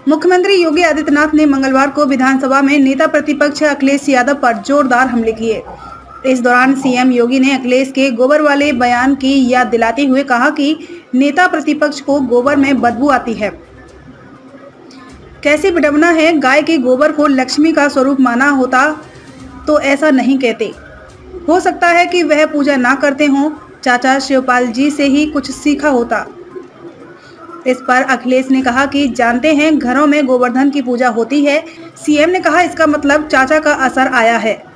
मुख्यमंत्री योगी आदित्यनाथ ने मंगलवार को विधानसभा में नेता प्रतिपक्ष अखिलेश यादव पर जोरदार हमले किए। इस दौरान सीएम योगी ने अखिलेश के गोबर वाले बयान की याद दिलाते हुए कहा कि नेता प्रतिपक्ष को गोबर में बदबू आती है। कैसी विडंबना है, गाय के गोबर को लक्ष्मी का स्वरूप माना होता तो ऐसा नहीं कहते। हो सकता है कि वह पूजा ना करते हों, चाचा शिवपाल जी से ही कुछ सीखा होता। इस पर अखिलेश ने कहा कि जानते हैं घरों में गोवर्धन की पूजा होती है। सीएम ने कहा इसका मतलब चाचा का असर आया है।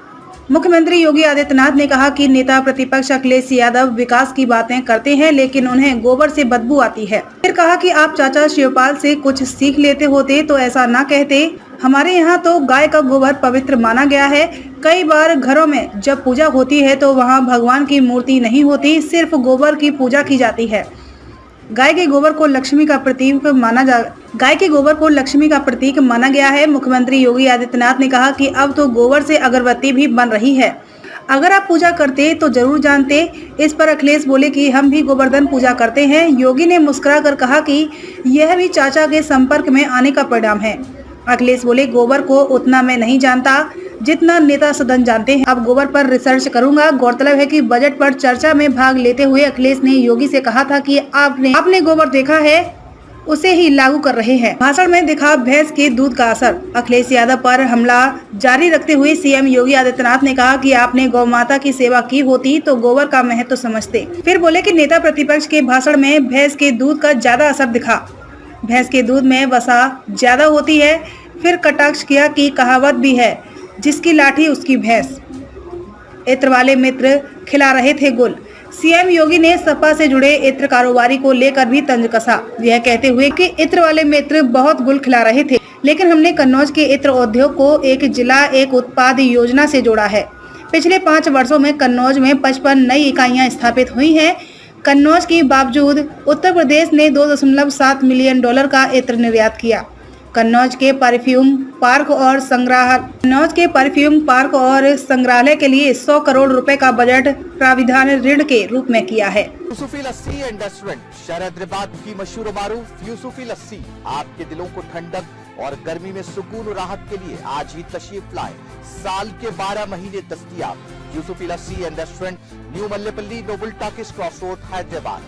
मुख्यमंत्री योगी आदित्यनाथ ने कहा कि नेता प्रतिपक्ष अखिलेश यादव विकास की बातें करते हैं लेकिन उन्हें गोबर से बदबू आती है। फिर कहा कि आप चाचा शिवपाल से कुछ सीख लेते होते तो ऐसा ना कहते। हमारे यहाँ तो गाय का गोबर पवित्र माना गया है। कई बार घरों में जब पूजा होती है तो वहाँ भगवान की मूर्ति नहीं होती, सिर्फ गोबर की पूजा की जाती है। गाय के गोबर को लक्ष्मी का प्रतीक माना गया है। मुख्यमंत्री योगी आदित्यनाथ ने कहा कि अब तो गोबर से अगरबत्ती भी बन रही है। अगर आप पूजा करते तो जरूर जानते। इस पर अखिलेश बोले कि हम भी गोवर्धन पूजा करते हैं। योगी ने मुस्कुराकर कहा कि यह भी चाचा के संपर्क में आने का परिणाम है। अखिलेश बोले गोबर को उतना मैं नहीं जानता जितना नेता सदन जानते हैं। अब गोबर पर रिसर्च करूंगा। गौरतलब है कि बजट पर चर्चा में भाग लेते हुए अखिलेश ने योगी से कहा था कि आपने गोबर देखा है, उसे ही लागू कर रहे हैं। भाषण में दिखा भैंस के दूध का असर। अखिलेश यादव पर हमला जारी रखते हुए सीएम योगी आदित्यनाथ ने कहा कि आपने गौ माता की सेवा की होती तो गोबर का महत्व तो समझते। फिर बोले कि नेता प्रतिपक्ष के भाषण में भैंस के दूध का ज्यादा असर दिखा। भैंस के दूध में वसा ज्यादा होती है। फिर कटाक्ष किया कि कहावत भी है, जिसकी लाठी उसकी भैंस। इत्र वाले मित्र खिला रहे थे गुल। सीएम योगी ने सपा से जुड़े इत्र कारोबारी को लेकर भी तंज कसा, यह कहते हुए कि इत्र वाले मित्र बहुत गुल खिला रहे थे, लेकिन हमने कन्नौज के इत्र उद्योग को एक जिला एक उत्पाद योजना से जोड़ा है। पिछले 5 वर्षों में कन्नौज में 55 नई इकाइयां स्थापित हुई हैं। कन्नौज के बावजूद उत्तर प्रदेश ने $2.7 मिलियन का इत्र निर्यात किया। कन्नौज के परफ्यूम पार्क और संग्रहालय के लिए 100 करोड़ रुपए का बजट प्राविधान ऋण के रूप में किया है। यूसुफी लस्सी एंड रेस्टोरेंट, शहर की मशहूर मारूफ यूसुफी लस्सी आपके दिलों को ठंडक और गर्मी में सुकून और राहत के लिए आज ही तशरीफ लाए। साल के 12 महीने दस्तयाब। Yusufi lassi and restaurant, new Mallepally, Noble Talkies cross road, Hyderabad.